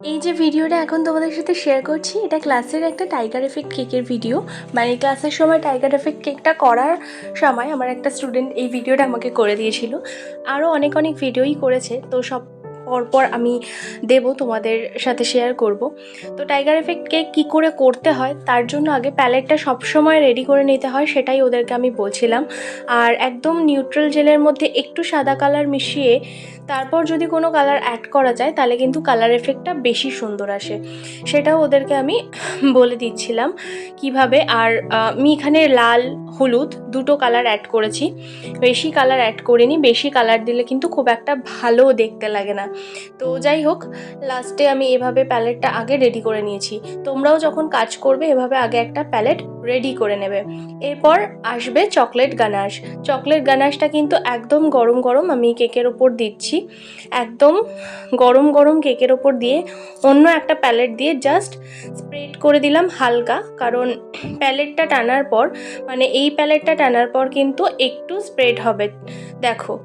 এই যে ভিডিওটা এখন তোমাদের সাথে শেয়ার করছি, এটা ক্লাসের একটা টাইগার এফেক্ট কেকের ভিডিও। মানে ক্লাসের সময় টাইগার এফেক্ট কেকটা করার সময় আমার একটা স্টুডেন্ট এই ভিডিওটা আমাকে করে দিয়েছিল। আরও অনেক অনেক ভিডিওই করেছে, তো সব পরপর আমি দেবো, তোমাদের সাথে শেয়ার করব। তো টাইগার এফেক্ট কেক কী করে করতে হয় তার জন্য আগে প্যালেটটা সবসময় রেডি করে নিতে হয়, সেটাই ওদেরকে আমি বলছিলাম। আর একদম নিউট্রাল জেলের মধ্যে একটু সাদা কালার মিশিয়ে তারপর যদি কোনো কালার অ্যাড করা যায় তাহলে কিন্তু কালার এফেক্টটা বেশি সুন্দর আসে, সেটাও ওদেরকে আমি বলে দিচ্ছিলাম কিভাবে। আর আমি এখানে লাল হলুদ দুটো কালার অ্যাড করেছি, বেশি কালার অ্যাড করিনি। বেশি কালার দিলে কিন্তু খুব একটা ভালো দেখতে লাগে না। তো যাই হোক, লাস্টে আমি এভাবে প্যালেটটা আগে রেডি করে নিয়েছি। তোমরাও যখন কাজ করবে এভাবে আগে একটা প্যালেট রেডি করে নেবে। এরপর আসবে চকলেট গানাশ। চকলেট গানাশটা কিন্তু একদম গরম গরম আমি কেকের ওপর দিচ্ছি। একদম গরম গরম কেকের ওপর দিয়ে অন্য একটা প্যালেট দিয়ে জাস্ট স্প্রেড করে দিলাম হালকা, কারণ প্যালেটটা টানার পর, মানে এই প্যালেটটা টানার পর কিন্তু একটু স্প্রেড হবে। দেখো,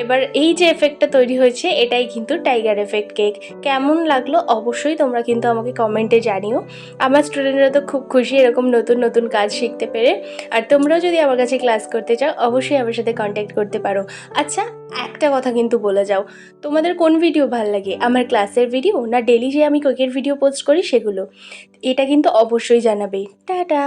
এবার এই যে এফেক্টটা তৈরি হয়েছে এটাই কিন্তু টাইগার এফেক্ট কেক। কেমন লাগলো অবশ্যই তোমরা কিন্তু আমাকে কমেন্টে জানিও। আমার স্টুডেন্টরা তো খুব খুশি এরকম নতুন নতুন কাজ শিখতে পেরে। আর তোমরাও যদি আমার কাছে ক্লাস করতে চাও অবশ্যই আমার সাথে কন্ট্যাক্ট করতে পারো। আচ্ছা, একটা কথা কিন্তু বলে যাও, তোমাদের কোন ভিডিও ভালো লাগে, আমার ক্লাসের ভিডিও না ডেলি যে আমি কেকের ভিডিও পোস্ট করি সেগুলো? এটা কিন্তু অবশ্যই জানাবে। টাটা।